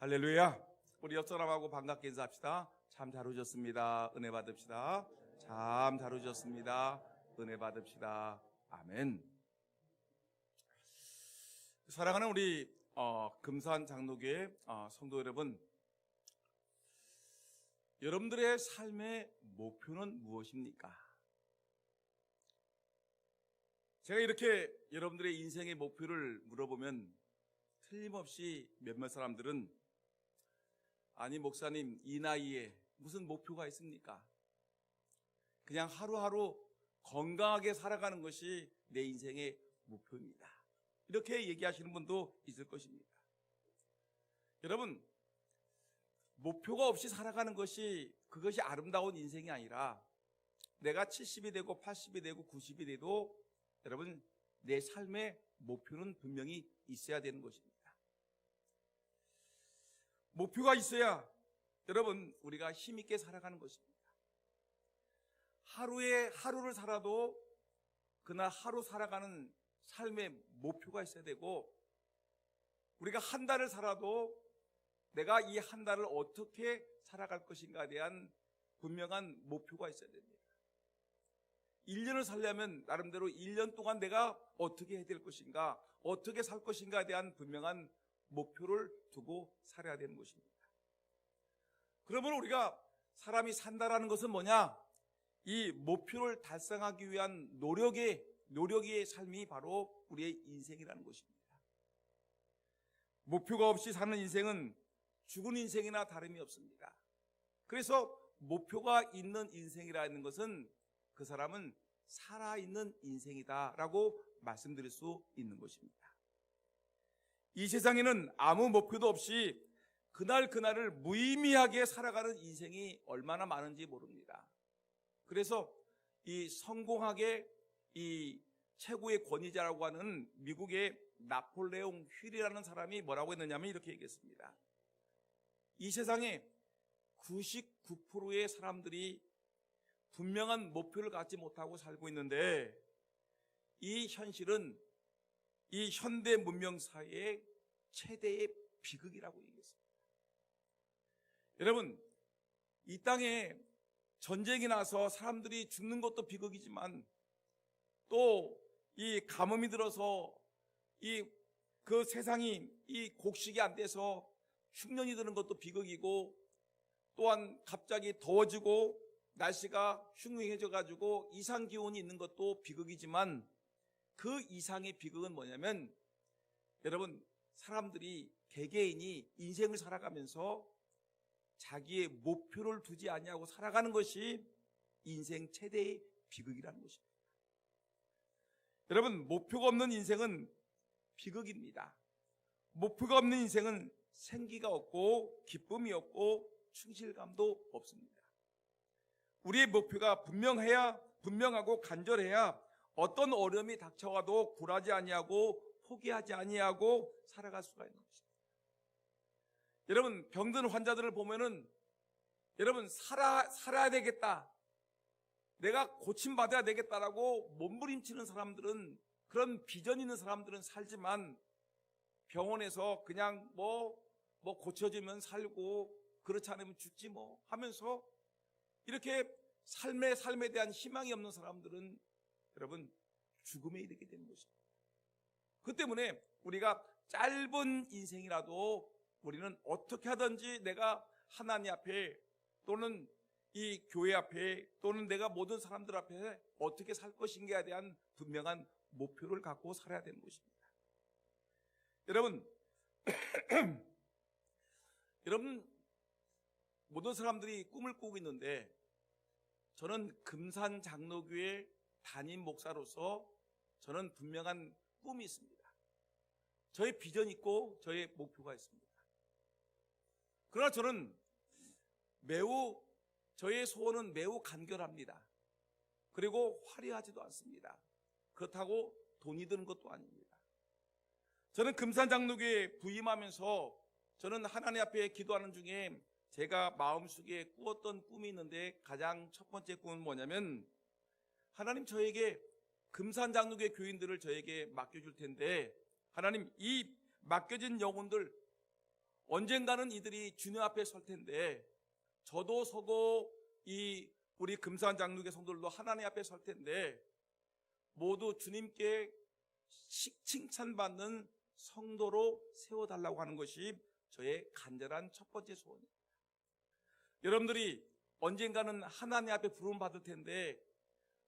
할렐루야. 우리 옆 사람하고 반갑게 인사합시다. 참 잘 오셨습니다. 은혜 받읍시다. 참 잘 오셨습니다. 은혜 받읍시다. 아멘. 사랑하는 우리 금산 장로교회 성도 여러분, 여러분들의 삶의 목표는 무엇입니까? 제가 이렇게 여러분들의 인생의 목표를 물어보면 틀림없이 몇몇 사람들은 아니 목사님, 이 나이에 무슨 목표가 있습니까? 그냥 하루하루 건강하게 살아가는 것이 내 인생의 목표입니다. 이렇게 얘기하시는 분도 있을 것입니다. 여러분, 목표가 없이 살아가는 것이 그것이 아름다운 인생이 아니라 내가 70이 되고 80이 되고 90이 돼도 여러분 내 삶의 목표는 분명히 있어야 되는 것입니다. 목표가 있어야 여러분 우리가 힘있게 살아가는 것입니다. 하루를 살아도 그날 하루 살아가는 삶의 목표가 있어야 되고, 우리가 한 달을 살아도 내가 이 한 달을 어떻게 살아갈 것인가에 대한 분명한 목표가 있어야 됩니다. 1년을 살려면 나름대로 1년 동안 내가 어떻게 해야 될 것인가, 어떻게 살 것인가에 대한 분명한 목표를 두고 살아야 되는 것입니다. 그러면 우리가 사람이 산다라는 것은 뭐냐? 이 목표를 달성하기 위한 노력의 삶이 바로 우리의 인생이라는 것입니다. 목표가 없이 사는 인생은 죽은 인생이나 다름이 없습니다. 그래서 목표가 있는 인생이라는 것은 그 사람은 살아있는 인생이다라고 말씀드릴 수 있는 것입니다. 이 세상에는 아무 목표도 없이 그날을 무의미하게 살아가는 인생이 얼마나 많은지 모릅니다. 그래서 이 성공학의 이 최고의 권위자라고 하는 미국의 나폴레옹 힐이라는 사람이 뭐라고 했느냐면 이렇게 얘기했습니다. 이 세상에 99%의 사람들이 분명한 목표를 갖지 못하고 살고 있는데, 이 현실은 이 현대 문명 사회의 최대의 비극이라고 얘기했습니다. 여러분, 이 땅에 전쟁이 나서 사람들이 죽는 것도 비극이지만, 또 이 가뭄이 들어서 그 세상이 이 곡식이 안 돼서 흉년이 드는 것도 비극이고, 또한 갑자기 더워지고 날씨가 흉흉해져 가지고 이상 기온이 있는 것도 비극이지만, 그 이상의 비극은 뭐냐면 여러분, 사람들이 개개인이 인생을 살아가면서 자기의 목표를 두지 아니하고 살아가는 것이 인생 최대의 비극이라는 것입니다. 여러분, 목표가 없는 인생은 비극입니다. 목표가 없는 인생은 생기가 없고 기쁨이 없고 충실감도 없습니다. 우리의 목표가 분명하고 간절해야 어떤 어려움이 닥쳐와도 굴하지 아니하고 포기하지 아니하고 살아갈 수가 있는 것입니다. 여러분, 병든 환자들을 보면은 여러분 살아야 되겠다, 내가 고침받아야 되겠다라고 몸부림치는 사람들은, 그런 비전 있는 사람들은 살지만 병원에서 그냥 뭐 고쳐지면 살고 그렇지 않으면 죽지 뭐 하면서 이렇게 삶에 대한 희망이 없는 사람들은 여러분 죽음에 이르게 되는 것입니다. 그 때문에 우리가 짧은 인생이라도 우리는 어떻게 하든지 내가 하나님 앞에 또는 이 교회 앞에 또는 내가 모든 사람들 앞에 어떻게 살 것인가에 대한 분명한 목표를 갖고 살아야 되는 것입니다. 여러분 모든 사람들이 꿈을 꾸고 있는데, 저는 금산 장로교회 담임 목사로서 저는 분명한 꿈이 있습니다. 저의 비전이 있고 저의 목표가 있습니다. 그러나 저의 소원은 매우 간결합니다. 그리고 화려하지도 않습니다. 그렇다고 돈이 드는 것도 아닙니다. 저는 금산 장로교회에 부임하면서 저는 하나님 앞에 기도하는 중에 제가 마음속에 꾸었던 꿈이 있는데, 가장 첫 번째 꿈은 뭐냐면, 하나님 저에게 금산 장로교회 교인들을 저에게 맡겨줄 텐데, 하나님 이 맡겨진 영혼들 언젠가는 이들이 주님 앞에 설 텐데, 저도 서고 우리 금산 장로교 성도들도 하나님 앞에 설 텐데, 모두 주님께 칭찬받는 성도로 세워달라고 하는 것이 저의 간절한 첫 번째 소원입니다. 여러분들이 언젠가는 하나님 앞에 부름 받을 텐데,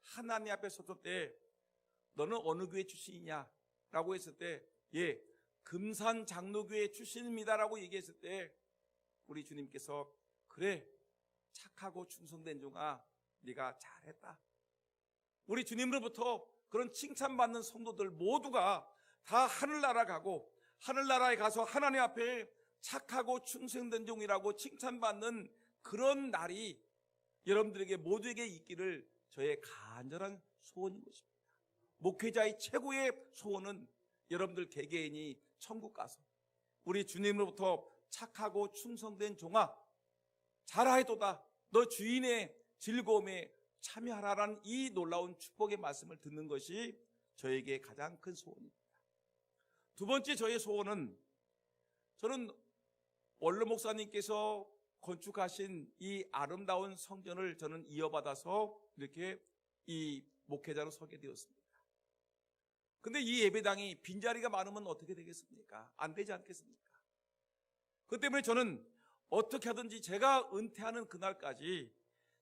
하나님 앞에 섰을 때 너는 어느 교회 출신이냐 라고 했을 때, 예, 금산 장로교회 출신입니다라고 얘기했을 때 우리 주님께서, 그래, 착하고 충성된 종아, 네가 잘했다. 우리 주님으로부터 그런 칭찬받는 성도들 모두가 다 하늘나라 가고, 하늘나라에 가서 하나님 앞에 착하고 충성된 종이라고 칭찬받는 그런 날이 여러분들에게 모두에게 있기를 저의 간절한 소원인 것입니다. 목회자의 최고의 소원은 여러분들 개개인이 천국 가서 우리 주님으로부터 착하고 충성된 종아, 잘하였도다, 너 주인의 즐거움에 참여하라라는 이 놀라운 축복의 말씀을 듣는 것이 저에게 가장 큰 소원입니다. 두 번째 저의 소원은, 저는 원로 목사님께서 건축하신 이 아름다운 성전을 저는 이어받아서 이렇게 이 목회자로 서게 되었습니다. 근데 이 예배당이 빈자리가 많으면 어떻게 되겠습니까? 안 되지 않겠습니까? 그 때문에 저는 어떻게 하든지 제가 은퇴하는 그날까지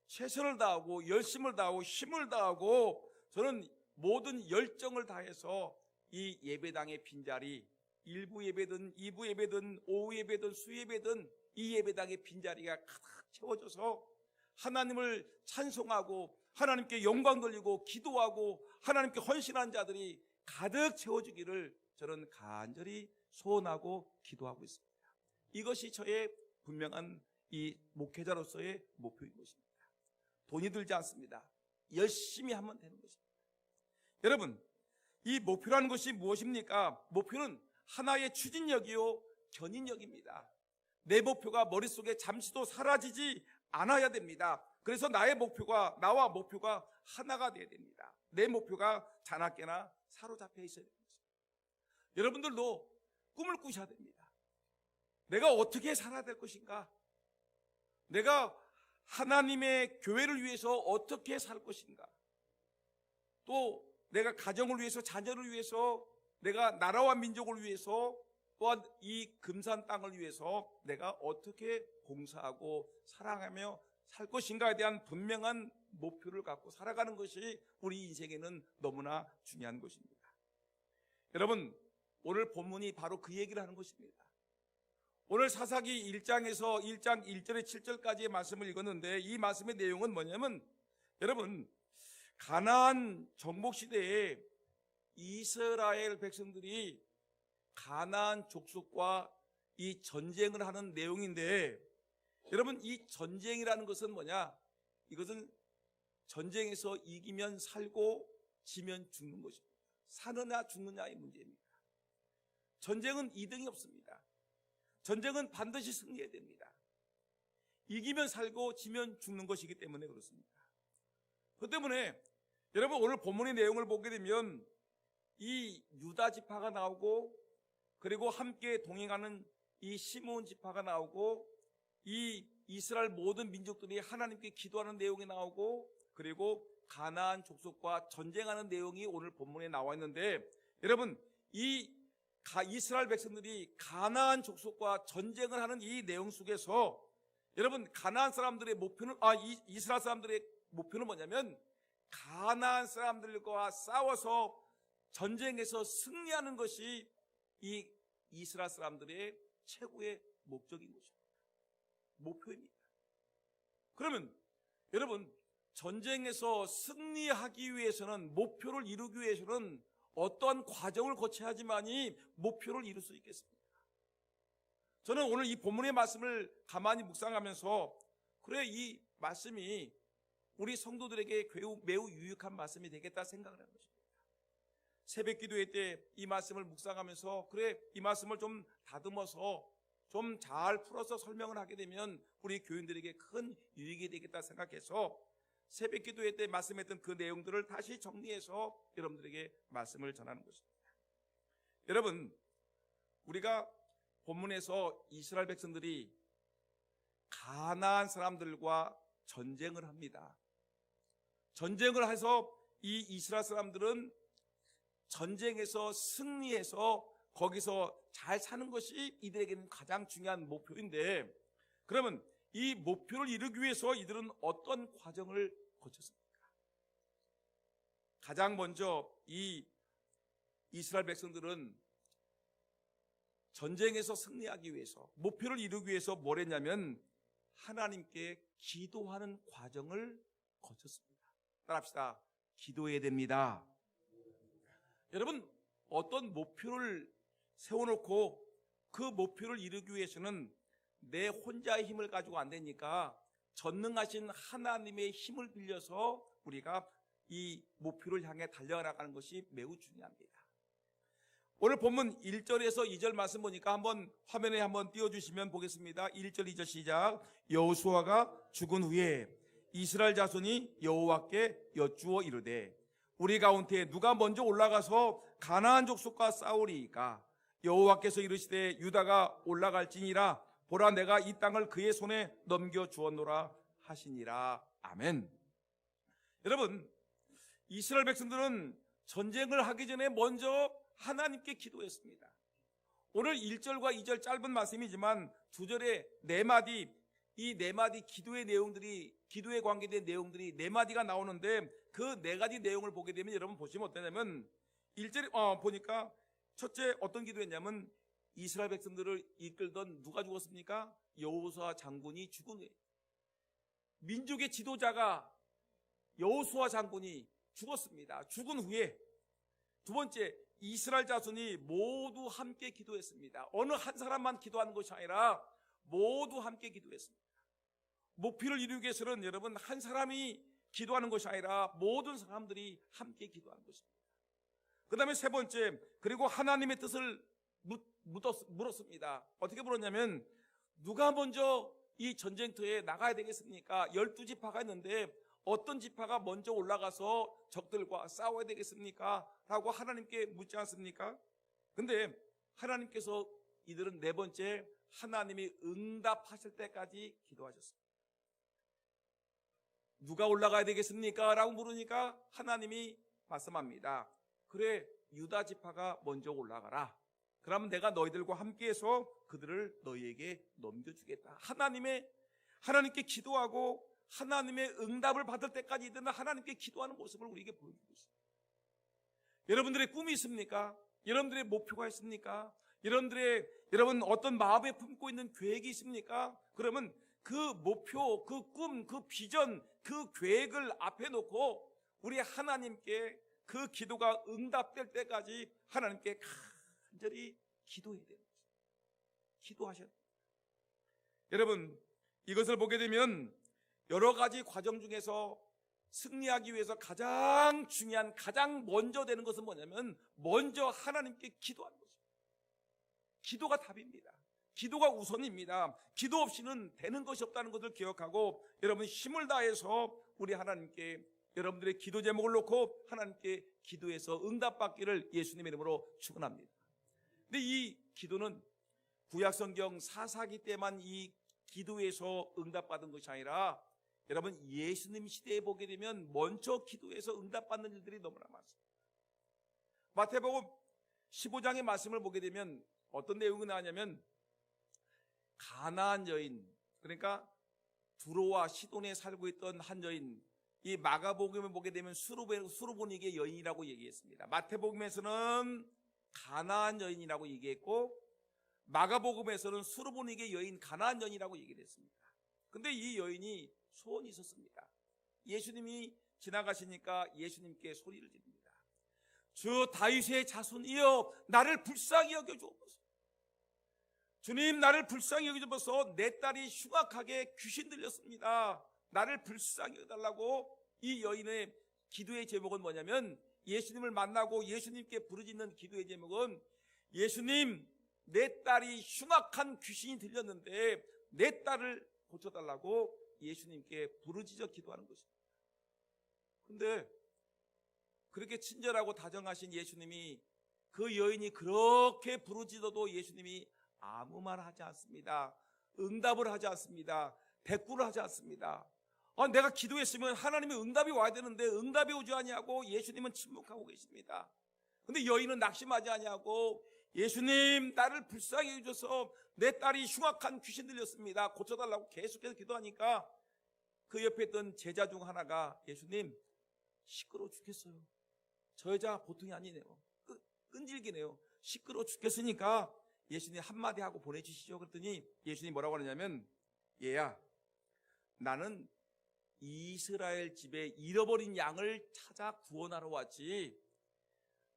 최선을 다하고 열심을 다하고 힘을 다하고 저는 모든 열정을 다해서 이 예배당의 빈자리, 1부 예배든 2부 예배든 오후 예배든 수예배든 이 예배당의 빈자리가 가득 채워져서 하나님을 찬송하고 하나님께 영광 돌리고 기도하고 하나님께 헌신한 자들이 가득 채워주기를 저는 간절히 소원하고 기도하고 있습니다. 이것이 저의 분명한 이 목회자로서의 목표인 것입니다. 돈이 들지 않습니다. 열심히 하면 되는 것입니다. 여러분, 이 목표라는 것이 무엇입니까? 목표는 하나의 추진력이요 견인력입니다. 내 목표가 머릿속에 잠시도 사라지지 않아야 됩니다. 그래서 나와 목표가 하나가 되어야 됩니다. 내 목표가 자나깨나 사로잡혀 있어야 됩니다. 여러분들도 꿈을 꾸셔야 됩니다. 내가 어떻게 살아야 될 것인가? 내가 하나님의 교회를 위해서 어떻게 살 것인가? 또 내가 가정을 위해서, 자녀를 위해서, 내가 나라와 민족을 위해서, 또한 이 금산 땅을 위해서 내가 어떻게 봉사하고 사랑하며 살 것인가에 대한 분명한 목표를 갖고 살아가는 것이 우리 인생에는 너무나 중요한 것입니다. 여러분, 오늘 본문이 바로 그 얘기를 하는 것입니다. 오늘 사사기 1장에서 1장 1절에 7절까지의 말씀을 읽었는데, 이 말씀의 내용은 뭐냐면, 여러분, 가나안 정복 시대에 이스라엘 백성들이 가나안 족속과 이 전쟁을 하는 내용인데, 여러분, 이 전쟁이라는 것은 뭐냐? 이것은 전쟁에서 이기면 살고 지면 죽는 것입니다. 사느냐 죽느냐의 문제입니다. 전쟁은 2등이 없습니다. 전쟁은 반드시 승리해야 됩니다. 이기면 살고 지면 죽는 것이기 때문에 그렇습니다. 그 때문에 여러분, 오늘 본문의 내용을 보게 되면 이 유다 지파가 나오고, 그리고 함께 동행하는 이 시므온 지파가 나오고, 이 이스라엘 모든 민족들이 하나님께 기도하는 내용이 나오고, 그리고 가나안 족속과 전쟁하는 내용이 오늘 본문에 나와 있는데, 여러분, 이 이스라엘 백성들이 가나안 족속과 전쟁을 하는 이 내용 속에서 여러분, 가나안 사람들의 목표는, 이스라엘 사람들의 목표는 뭐냐면 가나안 사람들과 싸워서 전쟁에서 승리하는 것이 이 이스라엘 사람들의 최고의 목적인 것입니다. 목표입니다. 그러면 여러분, 전쟁에서 승리하기 위해서는, 목표를 이루기 위해서는 어떠한 과정을 거쳐야지만이 목표를 이룰 수 있겠습니까? 저는 오늘 이 본문의 말씀을 가만히 묵상하면서, 그래, 이 말씀이 우리 성도들에게 매우 유익한 말씀이 되겠다 생각을 하는 것입니다. 새벽 기도회 때 이 말씀을 묵상하면서, 그래, 이 말씀을 좀 다듬어서 좀 잘 풀어서 설명을 하게 되면 우리 교인들에게 큰 유익이 되겠다 생각해서 새벽 기도회 때 말씀했던 그 내용들을 다시 정리해서 여러분들에게 말씀을 전하는 것입니다. 여러분, 우리가 본문에서 이스라엘 백성들이 가나안 사람들과 전쟁을 합니다. 전쟁을 해서 이 이스라엘 사람들은 전쟁에서 승리해서 거기서 잘 사는 것이 이들에게는 가장 중요한 목표인데, 그러면 이 목표를 이루기 위해서 이들은 어떤 과정을 거쳤습니까? 가장 먼저 이 이스라엘 백성들은 전쟁에서 승리하기 위해서, 목표를 이루기 위해서 뭘 했냐면 하나님께 기도하는 과정을 거쳤습니다. 따라합시다. 기도해야 됩니다. 여러분, 어떤 목표를 세워놓고 그 목표를 이루기 위해서는 내 혼자의 힘을 가지고 안 되니까 전능하신 하나님의 힘을 빌려서 우리가 이 목표를 향해 달려나가는 것이 매우 중요합니다. 오늘 본문 1절에서 2절 말씀 보니까 한번 화면에 한번 띄워주시면 보겠습니다. 1절 2절 시작. 여호수아가 죽은 후에 이스라엘 자손이 여호와께 여쭈어 이르되 우리 가운데 누가 먼저 올라가서 가나안 족속과 싸우리이까? 여호와께서 이르시되 유다가 올라갈지니라. 보라, 내가 이 땅을 그의 손에 넘겨 주었노라 하시니라. 아멘. 여러분, 이스라엘 백성들은 전쟁을 하기 전에 먼저 하나님께 기도했습니다. 오늘 1절과 2절 짧은 말씀이지만 2절에 4마디, 이 4마디 기도의 내용들이, 기도에 관계된 내용들이 4마디가 나오는데 그 4가지 내용을 보게 되면 여러분 보시면 어떠냐면 1절에 보니까 첫째 어떤 기도했냐면 이스라엘 백성들을 이끌던 누가 죽었습니까? 여호수아 장군이 죽은 후에, 민족의 지도자가 여호수아 장군이 죽었습니다. 죽은 후에 두 번째, 이스라엘 자손이 모두 함께 기도했습니다. 어느 한 사람만 기도하는 것이 아니라 모두 함께 기도했습니다. 목표를 이루기 위해서는 여러분 한 사람이 기도하는 것이 아니라 모든 사람들이 함께 기도하는 것입니다. 그 다음에 세 번째, 그리고 하나님의 뜻을 물었습니다. 어떻게 물었냐면 누가 먼저 이 전쟁터에 나가야 되겠습니까? 12지파가 있는데 어떤 지파가 먼저 올라가서 적들과 싸워야 되겠습니까? 라고 하나님께 묻지 않습니까? 근데 하나님께서 이들은 4번째, 하나님이 응답하실 때까지 기도하셨습니다. 누가 올라가야 되겠습니까? 라고 물으니까 하나님이 말씀합니다. 그래, 유다 지파가 먼저 올라가라. 그러면 내가 너희들과 함께해서 그들을 너희에게 넘겨주겠다. 하나님께 기도하고 하나님의 응답을 받을 때까지 이들은 하나님께 기도하는 모습을 우리에게 보여주고 있습니다. 여러분들의 꿈이 있습니까? 여러분들의 목표가 있습니까? 여러분 어떤 마음에 품고 있는 계획이 있습니까? 그러면 그 목표, 그 꿈, 그 비전, 그 계획을 앞에 놓고 우리 하나님께 그 기도가 응답될 때까지 하나님께 간절히 기도해야 되는 거죠. 기도하셔야 돼요. 여러분, 이것을 보게 되면 여러 가지 과정 중에서 승리하기 위해서 가장 중요한, 가장 먼저 되는 것은 뭐냐면 먼저 하나님께 기도하는 것입니다. 기도가 답입니다. 기도가 우선입니다. 기도 없이는 되는 것이 없다는 것을 기억하고 여러분 힘을 다해서 우리 하나님께 여러분들의 기도 제목을 놓고 하나님께 기도해서 응답받기를 예수님의 이름으로 축원합니다. 근데 이 기도는 구약성경 사사기 때만 이 기도에서 응답받은 것이 아니라 여러분 예수님 시대에 보게 되면 먼저 기도해서 응답받는 일들이 너무나 많습니다. 마태복음 15장의 말씀을 보게 되면 어떤 내용이 나오냐면 가나안 여인, 그러니까 두로와 시돈에 살고 있던 한 여인, 이 마가복음을 보게 되면 수르보니게 여인이라고 얘기했습니다. 마태복음에서는 가나안 여인이라고 얘기했고 마가복음에서는 수르보니게 여인, 가나안 여인이라고 얘기를 했습니다. 근데 이 여인이 소원이 있었습니다. 예수님이 지나가시니까 예수님께 소리를 지릅니다. 주 다윗의 자손이여 나를 불쌍히 여겨주옵소서. 주님, 나를 불쌍히 여겨주옵소서. 내 딸이 흉악하게 귀신 들렸습니다. 나를 불쌍히 여겨달라고. 이 여인의 기도의 제목은 뭐냐면 예수님을 만나고 예수님께 부르짖는 기도의 제목은 예수님, 내 딸이 흉악한 귀신이 들렸는데 내 딸을 고쳐달라고 예수님께 부르짖어 기도하는 것입니다. 그런데 그렇게 친절하고 다정하신 예수님이 그 여인이 그렇게 부르짖어도 예수님이 아무 말 하지 않습니다. 응답을 하지 않습니다. 대꾸를 하지 않습니다. 내가 기도했으면 하나님의 응답이 와야 되는데 응답이 오지 아니하고 예수님은 침묵하고 계십니다. 근데 여인은 낙심하지 아니하고 예수님, 나를 불쌍히 해주셔서 내 딸이 흉악한 귀신 들렸습니다. 고쳐달라고 계속해서 기도하니까 그 옆에 있던 제자 중 하나가 예수님, 시끄러워 죽겠어요. 저 여자 보통이 아니네요. 끈질기네요. 시끄러워 죽겠으니까 예수님 한마디 하고 보내주시죠. 그랬더니 예수님 뭐라고 하느냐면, 얘야, 나는 이스라엘 집에 잃어버린 양을 찾아 구원하러 왔지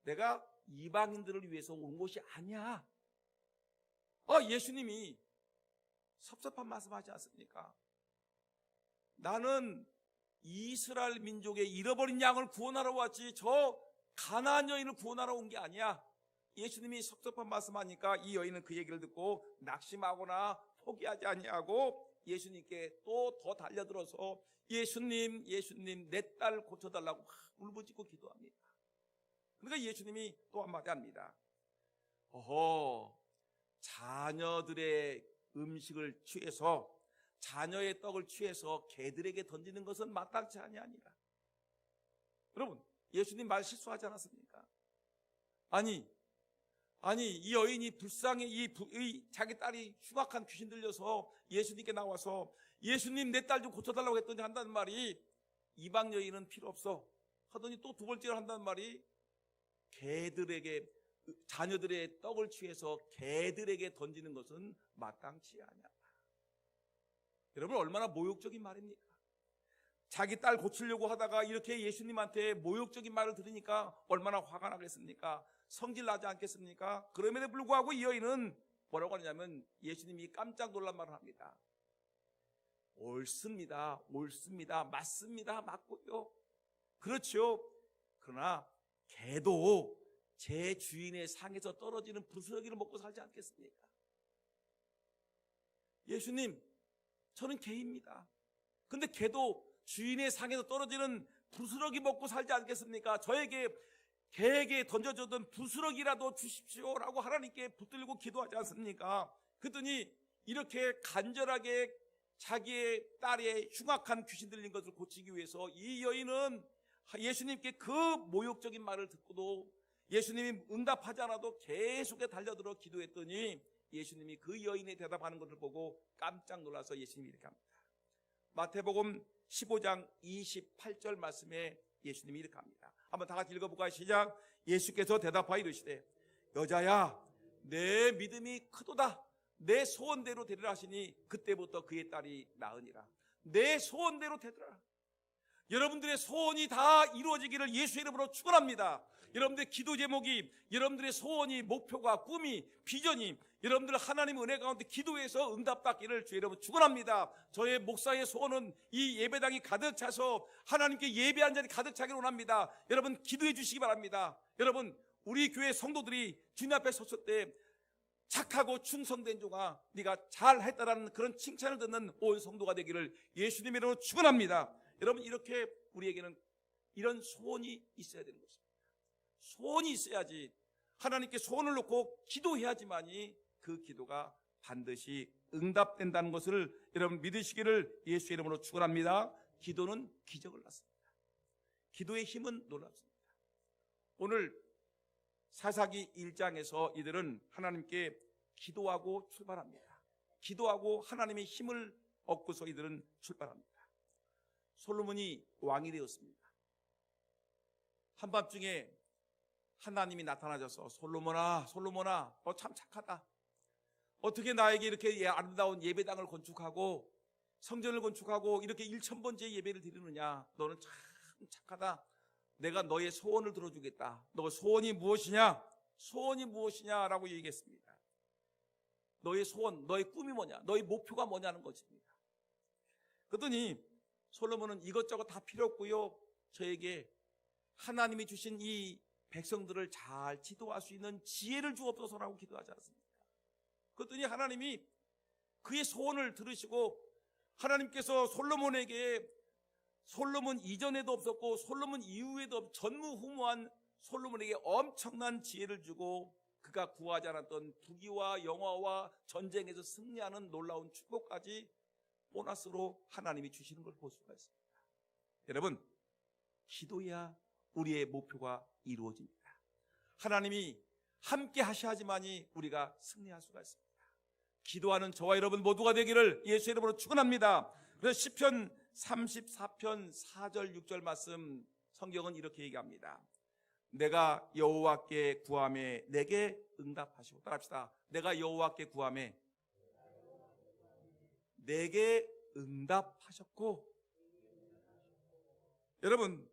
내가 이방인들을 위해서 온 것이 아니야. 예수님이 섭섭한 말씀하지 않습니까? 나는 이스라엘 민족의 잃어버린 양을 구원하러 왔지 저 가나안 여인을 구원하러 온 게 아니야. 예수님이 섭섭한 말씀하니까 이 여인은 그 얘기를 듣고 낙심하거나 포기하지 아니하고 예수님께 또 더 달려들어서 예수님, 예수님, 내 딸 고쳐달라고 울부짖고 기도합니다. 그러니까 예수님이 또 한마디 합니다. 자녀들의 음식을 취해서, 자녀의 떡을 취해서 개들에게 던지는 것은 마땅치 아니하니라. 여러분, 예수님 말 실수하지 않았습니까? 아니 이 여인이 불쌍히 자기 딸이 흉악한 귀신 들려서 예수님께 나와서 예수님, 내 딸 좀 고쳐달라고 했더니 한다는 말이, 이방 여인은 필요 없어 하더니 또 두 번째로 한다는 말이, 개들에게, 자녀들의 떡을 취해서 개들에게 던지는 것은 마땅치 않냐. 여러분, 얼마나 모욕적인 말입니까? 자기 딸 고치려고 하다가 이렇게 예수님한테 모욕적인 말을 들으니까 얼마나 화가 나겠습니까? 성질 나지 않겠습니까? 그럼에도 불구하고 이 여인은 뭐라고 하냐면 예수님이 깜짝 놀란 말을 합니다. 옳습니다. 맞습니다. 맞고요. 그렇죠. 그러나 개도 제 주인의 상에서 떨어지는 부스러기를 먹고 살지 않겠습니까? 예수님, 저는 개입니다. 근데 개도 주인의 상에서 떨어지는 부스러기 먹고 살지 않겠습니까? 저에게, 개에게 던져줬던 부스러기라도 주십시오라고 하나님께 붙들고 기도하지 않습니까? 그랬더니 이렇게 간절하게 자기의 딸의 흉악한 귀신 들린 것을 고치기 위해서 이 여인은 예수님께 그 모욕적인 말을 듣고도 예수님이 응답하지 않아도 계속해 달려들어 기도했더니 예수님이 그 여인의 대답하는 것을 보고 깜짝 놀라서 예수님이 이렇게 합니다. 마태복음 15장 28절 말씀에 예수님이 이렇게 합니다. 한번 다 같이 읽어볼까요? 시작. 예수께서 대답하여 이르시되 여자야, 내 믿음이 크도다. 내 소원대로 되리라 하시니 그때부터 그의 딸이 나으니라. 내 소원대로 되리라. 여러분들의 소원이 다 이루어지기를 예수의 이름으로 축원합니다. 여러분들의 기도 제목이, 여러분들의 소원이, 목표가, 꿈이, 비전이 여러분들 하나님의 은혜 가운데 기도해서 응답받기를 주의 이름으로 축원합니다. 저의 목사의 소원은 이 예배당이 가득 차서 하나님께 예배한 자리 가득 차기를 원합니다. 여러분 기도해 주시기 바랍니다. 여러분, 우리 교회 성도들이 주님 앞에 섰을 때 착하고 충성된 종아, 네가 잘했다라는 그런 칭찬을 듣는 온 성도가 되기를 예수님의 이름으로 축원합니다. 여러분, 이렇게 우리에게는 이런 소원이 있어야 되는 것입니다. 소원이 있어야지, 하나님께 소원을 놓고 기도해야지만이 그 기도가 반드시 응답된다는 것을 여러분 믿으시기를 예수의 이름으로 축원합니다. 기도는 기적을 낳습니다. 기도의 힘은 놀랍습니다. 오늘 사사기 1장에서 이들은 하나님께 기도하고 출발합니다. 기도하고 하나님의 힘을 얻고서 이들은 출발합니다. 솔로몬이 왕이 되었습니다. 한밤중에 하나님이 나타나셔서 솔로몬아, 너 참 착하다. 어떻게 나에게 이렇게 아름다운 예배당을 건축하고 성전을 건축하고 이렇게 1000번째 예배를 드리느냐. 너는 참 착하다. 내가 너의 소원을 들어주겠다. 너 소원이 무엇이냐? 라고 얘기했습니다. 너의 소원, 너의 꿈이 뭐냐? 너의 목표가 뭐냐는 것입니다. 그랬더니 솔로몬은 이것저것 다 필요 없고요, 저에게 하나님이 주신 이 백성들을 잘 지도할 수 있는 지혜를 주옵소서라고 기도하지 않습니까? 그랬더니 하나님이 그의 소원을 들으시고 하나님께서 솔로몬에게, 솔로몬 이전에도 없었고 솔로몬 이후에도 전무후무한 솔로몬에게 엄청난 지혜를 주고 그가 구하지 않았던 부귀와 영화와 전쟁에서 승리하는 놀라운 축복까지 보너스로 하나님이 주시는 걸 볼 수가 있습니다. 여러분, 기도해야 우리의 목표가 이루어집니다. 하나님이 함께 하셔야지만이 우리가 승리할 수가 있습니다. 기도하는 저와 여러분 모두가 되기를 예수의 이름으로 축원합니다. 그래서 시편 34편 4절 6절 말씀 성경은 이렇게 얘기합니다. 내가 여호와께 구하매 내게 응답하시고, 따라합시다. 내가 여호와께 구하매 내게 응답하셨고. 여러분,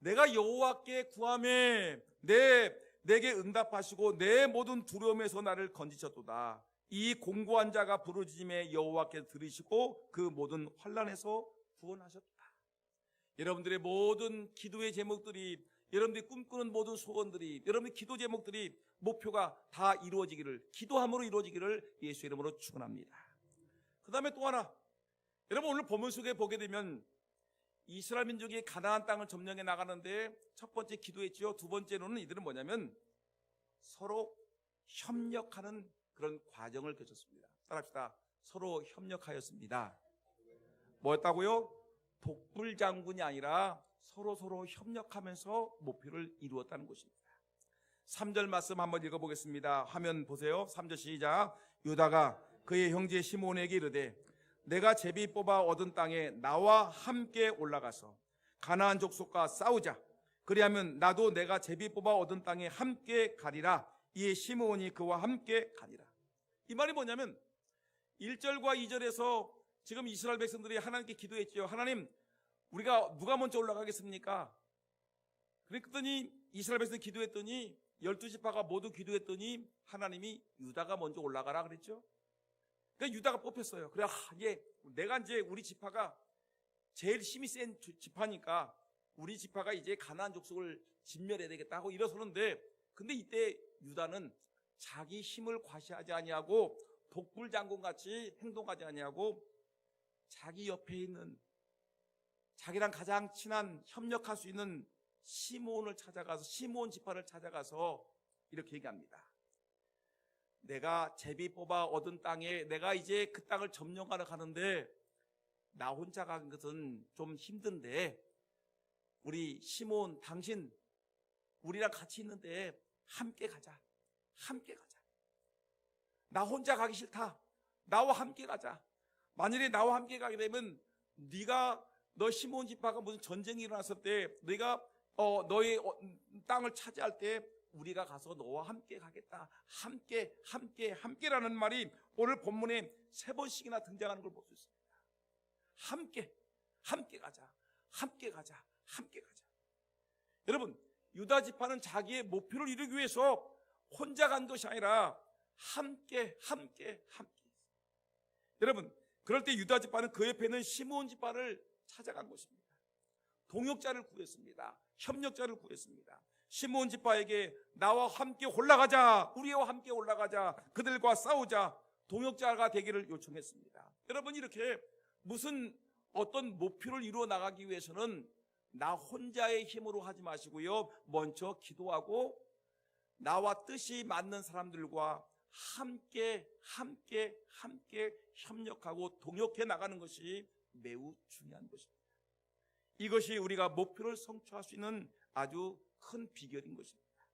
내가 여호와께 구하매 내게 응답하시고 내 모든 두려움에서 나를 건지셨도다. 이 공고한 자가 부르짖음에 여호와께서 들으시고 그 모든 환난에서 구원하셨다. 여러분들의 모든 기도의 제목들이, 여러분들이 꿈꾸는 모든 소원들이, 여러분의 기도 제목들이, 목표가 다 이루어지기를, 기도함으로 이루어지기를 예수의 이름으로 축원합니다. 그 다음에 또 하나, 여러분 오늘 본문 속에 보게 되면 이스라엘 민족이 가나안 땅을 점령해 나가는데 첫 번째 기도했지요. 두 번째로는 이들은 뭐냐면 서로 협력하는 그런 과정을 거쳤습니다. 따라합시다. 서로 협력하였습니다. 뭐였다고요? 독불장군이 아니라 서로 협력하면서 목표를 이루었다는 것입니다. 3절 말씀 한번 읽어보겠습니다. 화면 보세요. 3절 시작. 유다가 그의 형제 시몬에게 이르되 내가 제비 뽑아 얻은 땅에 나와 함께 올라가서 가나안 족속과 싸우자. 그리하면 나도 내가 제비 뽑아 얻은 땅에 함께 가리라. 이에 시므온이 그와 함께 가니라. 이 말이 뭐냐면 1절과 2절에서 지금 이스라엘 백성들이 하나님께 기도했죠. 하나님, 우리가 누가 먼저 올라가겠습니까? 그랬더니 이스라엘 백성들이 기도했더니 12지파가 모두 기도했더니 하나님이 유다가 먼저 올라가라 그랬죠. 그러니까 유다가 뽑혔어요. 그래, 내가 이제 우리 지파가 제일 힘이 센 지파니까 우리 지파가 이제 가나안 족속을 진멸해야 되겠다 하고 일어서는데, 근데 이때 유다는 자기 힘을 과시하지 아니하고 독불장군같이 행동하지 아니하고 자기 옆에 있는, 자기랑 가장 친한, 협력할 수 있는 시므온을 찾아가서, 시므온 지파를 찾아가서 이렇게 얘기합니다. 내가 제비 뽑아 얻은 땅에 내가 이제 그 땅을 점령하러 가는데 나 혼자 가는 것은 좀 힘든데 우리 시므온, 당신 우리랑 같이 있는데 함께 가자. 함께 가자. 나 혼자 가기 싫다. 나와 함께 가자. 만일에 나와 함께 가게 되면 너 시므온 지파가 무슨 전쟁이 일어났을 때 네가 너의 땅을 차지할 때 우리가 가서 너와 함께 가겠다. 함께라는 말이 오늘 본문에 3번씩이나 등장하는 걸 볼 수 있습니다. 함께 가자. 여러분, 유다 지파는 자기의 목표를 이루기 위해서 혼자 간 것이 아니라 함께. 여러분, 그럴 때 유다 지파는 그 옆에 있는 시므온 지파를 찾아간 것입니다. 동역자를 구했습니다. 협력자를 구했습니다. 시므온 지파에게 나와 함께 올라가자. 우리와 함께 올라가자. 그들과 싸우자. 동역자가 되기를 요청했습니다. 여러분, 이렇게 어떤 목표를 이루어 나가기 위해서는 나 혼자의 힘으로 하지 마시고요, 먼저 기도하고 나와 뜻이 맞는 사람들과 함께 협력하고 동역해 나가는 것이 매우 중요한 것입니다. 이것이 우리가 목표를 성취할 수 있는 아주 큰 비결인 것입니다.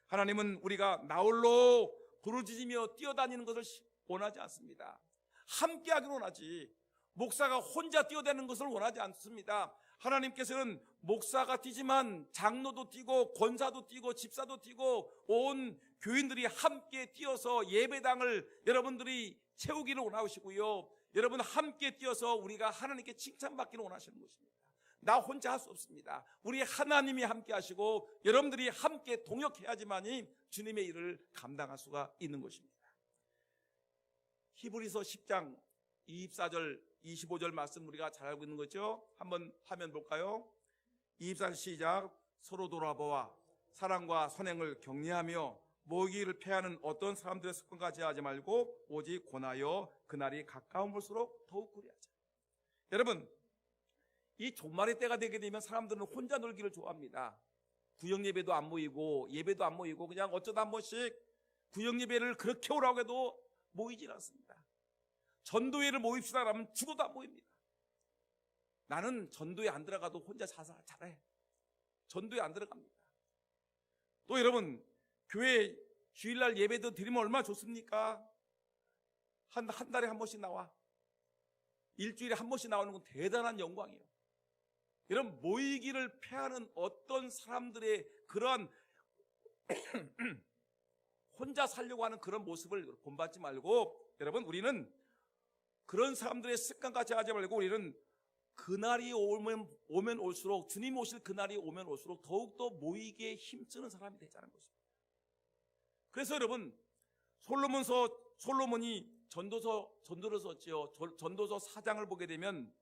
하나님은 우리가 나홀로 부르짖으며 뛰어다니는 것을 원하지 않습니다. 함께 하기를 원하지, 목사가 혼자 뛰어다니는 것을 원하지 않습니다. 하나님께서는 목사가 뛰지만 장로도 뛰고 권사도 뛰고 집사도 뛰고 온 교인들이 함께 뛰어서 예배당을 여러분들이 채우기를 원하시고요, 여러분 함께 뛰어서 우리가 하나님께 칭찬받기를 원하시는 것입니다. 나 혼자 할 수 없습니다. 우리 하나님이 함께 하시고 여러분들이 함께 동역해야지만이 주님의 일을 감당할 수가 있는 것입니다. 히브리서 10장 24절 25절 말씀 우리가 잘 알고 있는 거죠. 한번 화면 볼까요? 24절 시작. 서로 돌아보아 사랑과 선행을 격려하며 모기를 패하는 어떤 사람들의 습관까지 하지 말고 오직 권하여 그날이 가까운 볼수록 더욱 그리하자. 여러분, 이 종말의 때가 되게 되면 사람들은 혼자 놀기를 좋아합니다. 구역 예배도 안 모이고 예배도 안 모이고 그냥 어쩌다 한 번씩 구역 예배를 그렇게 오라고 해도 모이질 않습니다. 전도회를 모입시다 라면 죽어도 안 모입니다. 나는 전도회 안 들어가도 혼자 잘해. 전도회 안 들어갑니다. 또 여러분, 교회 주일날 예배도 드리면 얼마나 좋습니까? 한 달에 한 번씩 나와. 일주일에 한 번씩 나오는 건 대단한 영광이에요. 여러분, 모이기를 패하는 어떤 사람들의 그러한 혼자 살려고 하는 그런 모습을 본받지 말고, 여러분, 우리는 그런 사람들의 습관같이 하지 말고, 우리는 그날이 오면 올수록, 주님 오실 그날이 오면 올수록 더욱더 모이기에 힘쓰는 사람이 되자는 것입니다. 그래서 여러분, 솔로몬이 전도서 썼지요. 전도서 4장을 보게 되면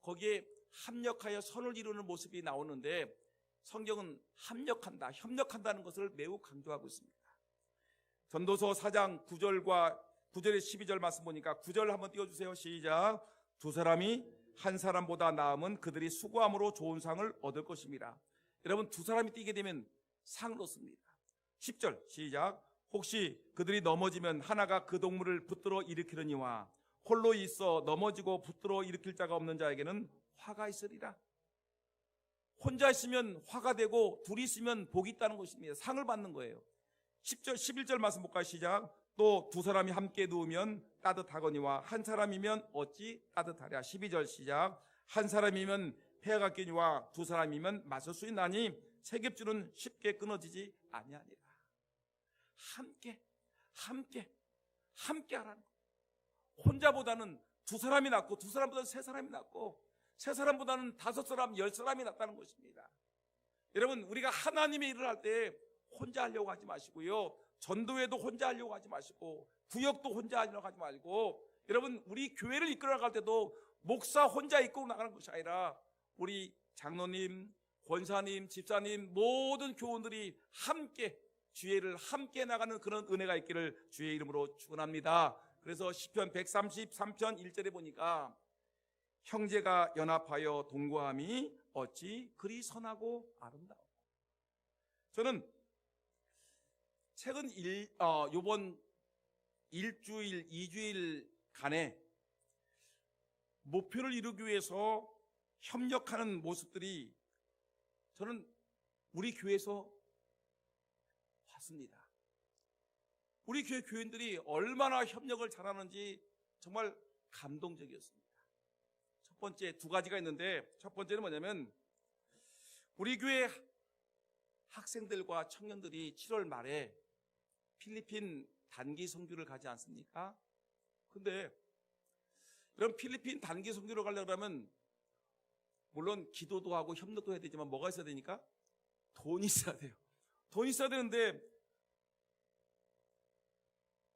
거기에 합력하여 선을 이루는 모습이 나오는데, 성경은 협력한다는 것을 매우 강조하고 있습니다. 전도서 4장 9절에 12절 말씀 보니까, 9절 한번 띄워주세요. 시작. 두 사람이 한 사람보다 나음은 그들이 수고함으로 좋은 상을 얻을 것입니다. 여러분, 두 사람이 뛰게 되면 상을 얻습니다. 10절 시작. 혹시 그들이 넘어지면 하나가 그 동물을 붙들어 일으키려니와 홀로 있어 넘어지고 붙들어 일으킬 자가 없는 자에게는 화가 있으리라. 혼자 있으면 화가 되고 둘이 있으면 복이 있다는 것입니다. 상을 받는 거예요. 10절 11절 말씀 볼까요? 시작. 또 두 사람이 함께 누우면 따뜻하거니와 한 사람이면 어찌 따뜻하랴. 12절 시작. 한 사람이면 폐가 끼니와 두 사람이면 맞설 수 있나니 세겹줄은 쉽게 끊어지지 아니하니라. 함께 하라는 거예요. 혼자보다는 두 사람이 낫고, 두 사람보다는 세 사람이 낫고, 세 사람보다는 5사람, 10사람이 낫다는 것입니다. 여러분, 우리가 하나님의 일을 할 때 혼자 하려고 하지 마시고요, 전도회도 혼자 하려고 하지 마시고, 구역도 혼자 하려고 하지 말고, 여러분, 우리 교회를 이끌어 나갈 때도 목사 혼자 이끌어 나가는 것이 아니라 우리 장로님, 권사님, 집사님, 모든 교원들이 함께 주의를 함께 나가는 그런 은혜가 있기를 주의 이름으로 축원합니다. 그래서 시편 133편 1절에 보니까, 형제가 연합하여 동거함이 어찌 그리 선하고 아름다워. 저는 최근 요번 1주일, 2주일 간에 목표를 이루기 위해서 협력하는 모습들이 저는 우리 교회에서 봤습니다. 우리 교회 교인들이 얼마나 협력을 잘하는지 정말 감동적이었습니다. 첫 번째, 두 가지가 있는데, 첫 번째는 뭐냐면, 우리 교회 학생들과 청년들이 7월 말에 필리핀 단기 선교를 가지 않습니까? 근데 이런 필리핀 단기 선교를 가려고 하면 물론 기도도 하고 협력도 해야 되지만 뭐가 있어야 되니까? 돈이 있어야 돼요. 돈이 있어야 되는데,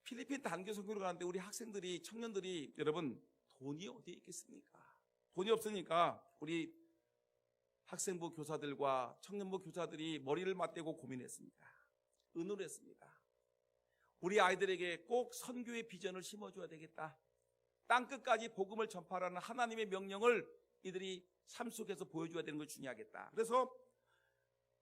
필리핀 단기 선교를 가는데 우리 학생들이, 청년들이, 여러분, 돈이 어디에 있겠습니까? 돈이 없으니까 우리 학생부 교사들과 청년부 교사들이 머리를 맞대고 고민했습니다. 의논을 했습니다. 우리 아이들에게 꼭 선교의 비전을 심어줘야 되겠다. 땅끝까지 복음을 전파하라는 하나님의 명령을 이들이 삶 속에서 보여줘야 되는 걸 중요하겠다. 그래서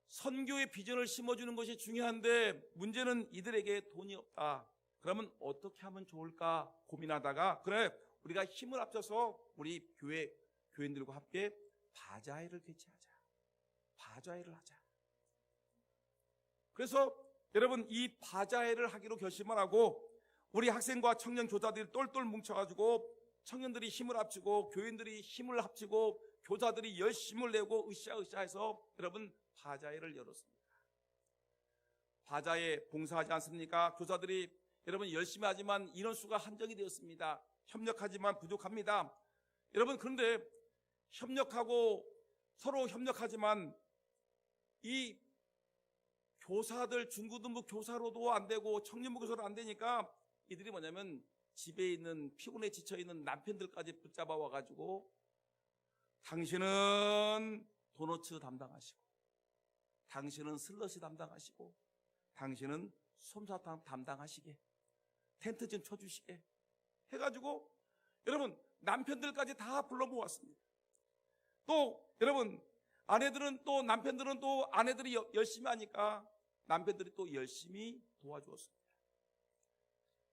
선교의 비전을 심어주는 것이 중요한데, 문제는 이들에게 돈이 없다. 그러면 어떻게 하면 좋을까 고민하다가, 그래, 우리가 힘을 합쳐서 우리 교인들과 함께 바자회를 개최하자. 바자회를 하자. 그래서 여러분, 이 바자회를 하기로 결심을 하고, 우리 학생과 청년 교사들이 똘똘 뭉쳐가지고, 청년들이 힘을 합치고, 교인들이 힘을 합치고, 교사들이 열심을 내고 으쌰으쌰해서 여러분 바자회를 열었습니다. 바자회 봉사하지 않습니까? 교사들이 여러분 열심히 하지만 인원수가 한정이 되었습니다. 협력하지만 부족합니다. 여러분, 그런데 협력하고 서로 협력하지만 이 교사들, 중고등부 교사로도 안 되고 청년부 교사로 안 되니까 이들이 뭐냐면 집에 있는, 피곤해 지쳐있는 남편들까지 붙잡아 와가지고, 당신은 도너츠 담당하시고, 당신은 슬러시 담당하시고, 당신은 솜사탕 담당하시게, 텐트 좀 쳐주시게 해가지고 여러분 남편들까지 다 불러 모았습니다. 또 여러분 남편들은 또 아내들이 열심히 하니까 남편들이 또 열심히 도와주었습니다.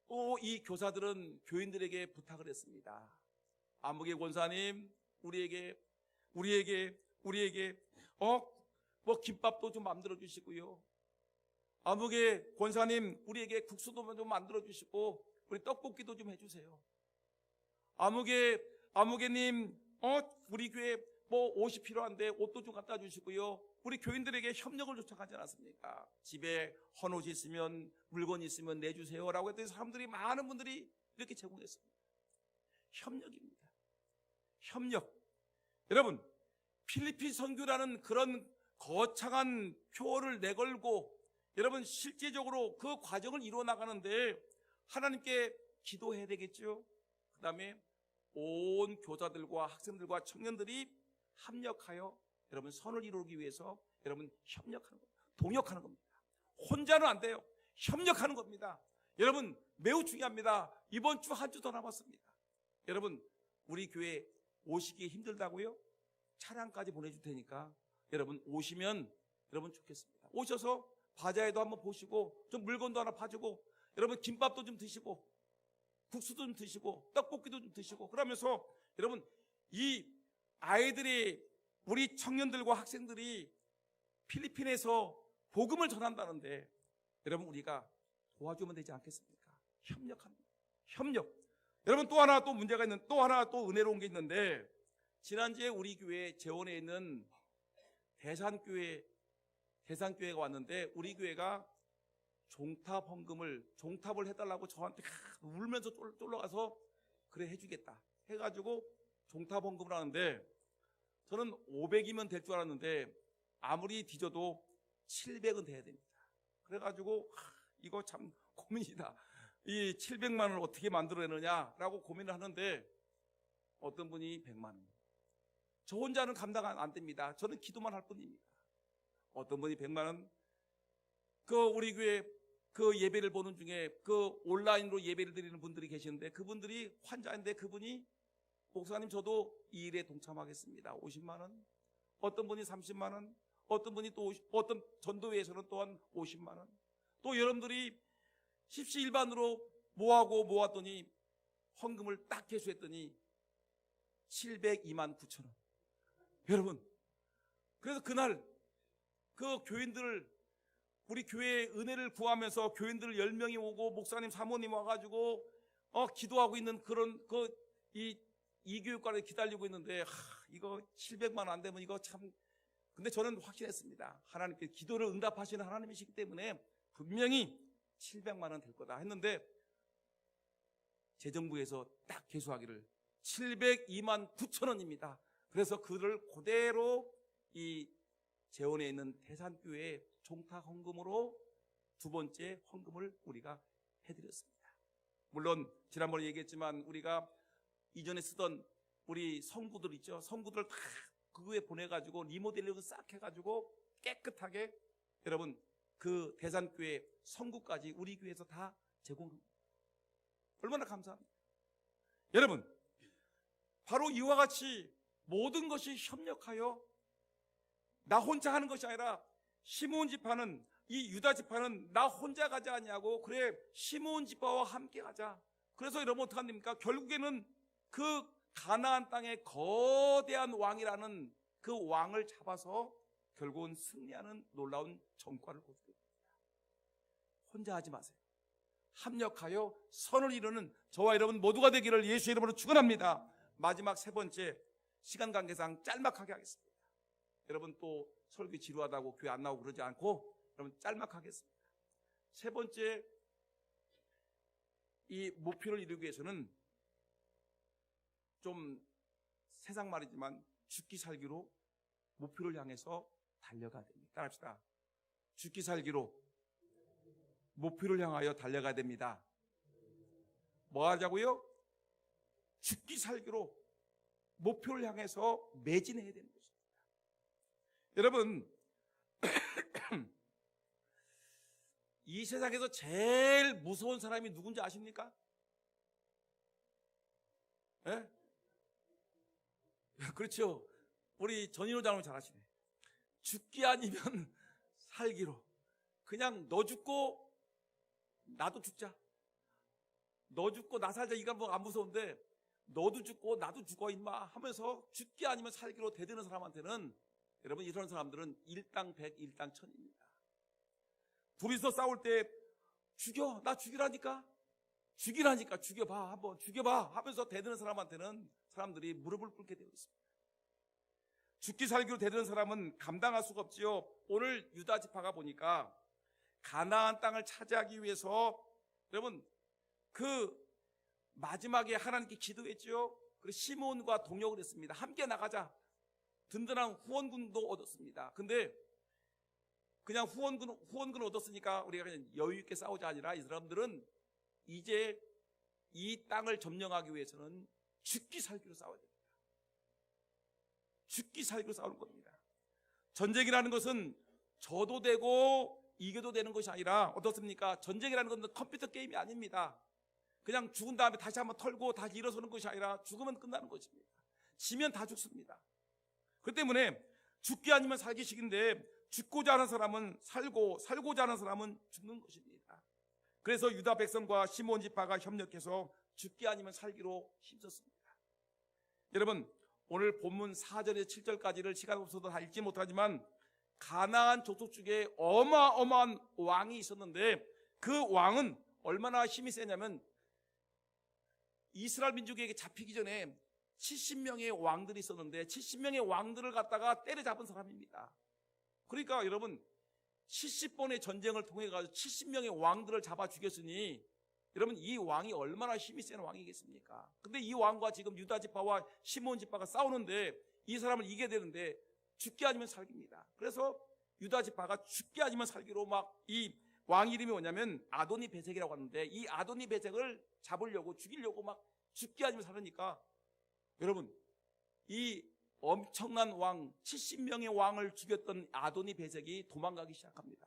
또 이 교사들은 교인들에게 부탁을 했습니다. 아무개 권사님, 우리에게 뭐 김밥도 좀 만들어 주시고요. 아무개 권사님, 우리에게 국수도 좀 만들어 주시고 우리 떡볶이도 좀 해주세요. 아무개님, 우리 교회 뭐 옷이 필요한데 옷도 좀 갖다 주시고요. 우리 교인들에게 협력을 요청하지 않았습니까? 집에 헌옷이 있으면, 물건이 있으면 내주세요라고 했더니 사람들이, 많은 분들이 이렇게 제공했습니다. 협력입니다. 협력. 여러분, 필리핀 선교라는 그런 거창한 표어를 내걸고 여러분 실제적으로 그 과정을 이루어 나가는데 하나님께 기도해야 되겠죠. 그 다음에 온 교사들과 학생들과 청년들이 합력하여 여러분 선을 이루기 위해서 여러분 협력하는 겁니다. 동역하는 겁니다. 혼자는 안 돼요. 협력하는 겁니다. 여러분 매우 중요합니다. 이번 주 한 주 더 남았습니다. 여러분 우리 교회 오시기 힘들다고요? 차량까지 보내줄 테니까 여러분 오시면 여러분 좋겠습니다. 오셔서 바자회도 한번 보시고 좀 물건도 하나 봐주고 여러분 김밥도 좀 드시고 국수도 좀 드시고 떡볶이도 좀 드시고 그러면서 여러분 이 아이들이 우리 청년들과 학생들이 필리핀에서 복음을 전한다는데 여러분 우리가 도와주면 되지 않겠습니까? 협력합니다. 협력. 여러분 또 하나 또 문제가 있는 또 하나 또 은혜로운 게 있는데 지난주에 우리 교회 재원에 있는 대산교회가 왔는데 우리 교회가 종탑을 해달라고 저한테 울면서 쫄러가서 그래 해주겠다 해가지고 종탑 헌금을 하는데 저는 500이면 될 줄 알았는데 아무리 뒤져도 700은 돼야 됩니다. 그래가지고 이거 참 고민이다. 이 700만 원을 어떻게 만들어내느냐라고 고민을 하는데 어떤 분이 100만 원. 저 혼자는 감당 안 됩니다. 저는 기도만 할 뿐입니다. 어떤 분이 100만 원. 우리 교회 예배를 보는 중에 온라인으로 예배를 드리는 분들이 계시는데 그분들이 환자인데 그분이 목사님 저도 이 일에 동참하겠습니다. 50만 원. 어떤 분이 30만 원. 어떤 분이 또 어떤 전도회에서는 또한 50만 원. 또 여러분들이 십시일반으로 모았더니 헌금을 딱 개수했더니 702만 9천 원. 여러분 그래서 그날 교인들을 우리 교회에 은혜를 구하면서 교인들 10명이 오고 목사님 사모님 와가지고 기도하고 있는 그런 이 교육관에 기다리고 있는데 이거 700만 원 안 되면 이거 참. 근데 저는 확신했습니다. 하나님께 기도를 응답하시는 하나님이시기 때문에 분명히 700만 원 될 거다 했는데 재정부에서 딱 개수하기를 702만 9천 원입니다. 그래서 그를 그대로 이 재원에 있는 대산교회 종탑 헌금으로 두 번째 헌금을 우리가 해드렸습니다. 물론 지난번에 얘기했지만 우리가 이전에 쓰던 우리 성구들 있죠. 성구들을 다 그거에 보내가지고 리모델링을 싹 해가지고 깨끗하게 여러분 그 대산교회 성구까지 우리 교회에서 다 제공합니다. 얼마나 감사합니다. 여러분 바로 이와 같이 모든 것이 협력하여 나 혼자 하는 것이 아니라 시므온 지파는 이 유다 지파는 나 혼자 가지 않냐고 그래 시므온 지파와 함께 가자. 그래서 여러분 어떻게 합니까? 결국에는 그 가나안 땅의 거대한 왕이라는 그 왕을 잡아서 결국은 승리하는 놀라운 전과를 거두게 됩니다. 혼자 하지 마세요. 합력하여 선을 이루는 저와 여러분 모두가 되기를 예수의 이름으로 축원합니다. 마지막 세 번째 시간 관계상 짤막하게 하겠습니다. 여러분 또 설교 지루하다고 교회 안 나오고 그러지 않고 여러분 짤막하게 하겠습니다. 세 번째 이 목표를 이루기 위해서는 좀 세상 말이지만 죽기 살기로 목표를 향해서 달려가야 됩니다. 따라합시다. 죽기 살기로 목표를 향하여 달려가야 됩니다. 뭐 하자고요? 죽기 살기로 목표를 향해서 매진해야 되는 것입니다. 여러분 이 세상에서 제일 무서운 사람이 누군지 아십니까? 예? 그렇죠. 우리 전인호 장로님 잘 아시네. 죽기 아니면 살기로 그냥 너 죽고 나도 죽자. 너 죽고 나 살자 이거 뭐 안 무서운데 너도 죽고 나도 죽어 임마 하면서 죽기 아니면 살기로 대드는 사람한테는 여러분 이런 사람들은 일당백 일당천입니다. 둘이서 싸울 때 죽여 나 죽이라니까 죽여봐 한번 죽여봐 하면서 대드는 사람한테는 사람들이 무릎을 꿇게 되어 있습니다. 죽기 살기로 대드는 사람은 감당할 수가 없지요. 오늘 유다 지파가 보니까 가나안 땅을 차지하기 위해서 여러분 그 마지막에 하나님께 기도했죠. 그리고 시몬과 동역을 했습니다. 함께 나가자. 든든한 후원군도 얻었습니다. 근데 그냥 후원군 얻었으니까 우리가 그냥 여유 있게 싸우자 아니라 이 사람들은 이제 이 땅을 점령하기 위해서는 죽기 살기로 싸워야 됩니다. 죽기 살기로 싸우는 겁니다. 전쟁이라는 것은 져도 되고 이겨도 되는 것이 아니라 어떻습니까? 전쟁이라는 것은 컴퓨터 게임이 아닙니다. 그냥 죽은 다음에 다시 한번 털고 다시 일어서는 것이 아니라 죽으면 끝나는 것입니다. 지면 다 죽습니다. 그렇기 때문에 죽기 아니면 살기식인데 죽고자 하는 사람은 살고 살고자 하는 사람은 죽는 것입니다. 그래서 유다 백성과 시몬 지파가 협력해서 죽기 아니면 살기로 힘썼습니다. 여러분 오늘 본문 4절에서 7절까지를 시간 없어서 다 읽지 못하지만 가나안 족속 중에 어마어마한 왕이 있었는데 그 왕은 얼마나 힘이 세냐면 이스라엘 민족에게 잡히기 전에 70명의 왕들이 있었는데 70명의 왕들을 갖다가 때려잡은 사람입니다. 그러니까 여러분 70번의 전쟁을 통해 가지고 70명의 왕들을 잡아 죽였으니 여러분 이 왕이 얼마나 힘이 센 왕이겠습니까? 근데 이 왕과 지금 유다 지파와 시몬 지파가 싸우는데 이 사람을 이겨야 되는데 죽기 아니면 살기입니다. 그래서 유다 지파가 죽기 아니면 살기로 막 이 왕 이름이 뭐냐면 아도니 베섹이라고 하는데 이 아도니 베섹을 잡으려고 죽이려고 막 죽기 아니면 살으니까 여러분 이 엄청난 왕 70명의 왕을 죽였던 아도니 베섹이 도망가기 시작합니다.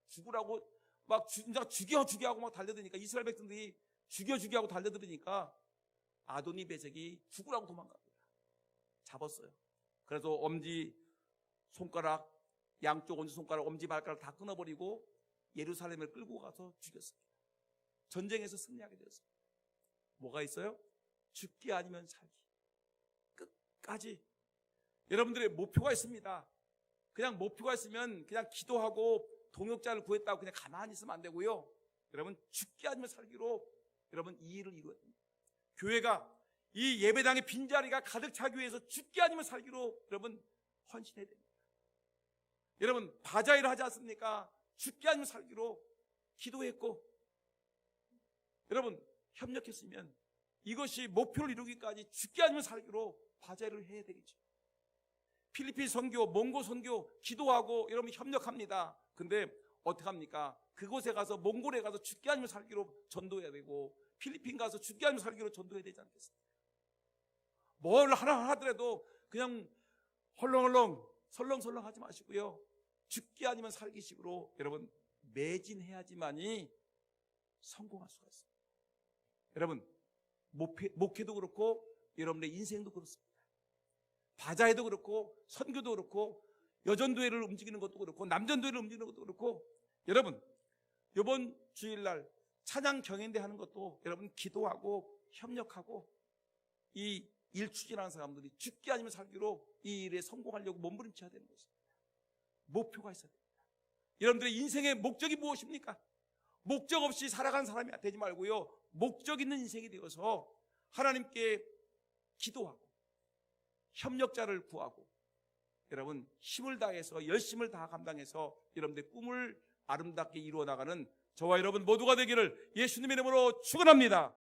죽으라고 막 진짜 죽여 하고 막 달려드니까 이스라엘 백성들이 죽여 하고 달려들으니까 아도니 베섹이 죽으라고 도망갑니다. 잡았어요. 그래서 엄지 손가락 양쪽 엄지 손가락 엄지 발가락 다 끊어버리고 예루살렘을 끌고 가서 죽였습니다. 전쟁에서 승리하게 되었습니다. 뭐가 있어요? 죽기 아니면 살기. 끝까지 여러분들의 목표가 있습니다. 그냥 목표가 있으면 그냥 기도하고 동역자를 구했다고 그냥 가만히 있으면 안 되고요. 여러분 죽기 아니면 살기로 여러분 이 일을 이루어야 됩니다. 교회가 이 예배당의 빈자리가 가득 차기 위해서 죽기 아니면 살기로 여러분 헌신해야 됩니다. 여러분 바자회를 하지 않습니까? 죽기 아니면 살기로 기도했고 여러분 협력했으면 이것이 목표를 이루기까지 죽기 아니면 살기로 바자회를 해야 되겠죠. 필리핀 선교, 몽고 선교 기도하고 여러분 협력합니다. 근데 어떻게 합니까? 그곳에 가서 몽골에 가서 죽기 아니면 살기로 전도해야 되고 필리핀 가서 죽기 아니면 살기로 전도해야 되지 않겠습니까? 뭘 하나 하더라도 그냥 헐렁헐렁 설렁설렁 하지 마시고요. 죽기 아니면 살기식으로 여러분 매진해야지만이 성공할 수가 있습니다. 여러분 목회도 그렇고 여러분의 인생도 그렇습니다. 바자회도 그렇고 선교도 그렇고 여전도회를 움직이는 것도 그렇고 남전도회를 움직이는 것도 그렇고 여러분 이번 주일날 찬양 경연대 하는 것도 여러분 기도하고 협력하고 이 일 추진하는 사람들이 죽기 아니면 살기로 이 일에 성공하려고 몸부림쳐야 되는 것입니다. 목표가 있어야 됩니다. 여러분들의 인생의 목적이 무엇입니까? 목적 없이 살아가는 사람이 되지 말고요. 목적 있는 인생이 되어서 하나님께 기도하고 협력자를 구하고 여러분 힘을 다해서 열심을 다 감당해서 여러분들의 꿈을 아름답게 이루어 나가는 저와 여러분 모두가 되기를 예수님의 이름으로 축원합니다.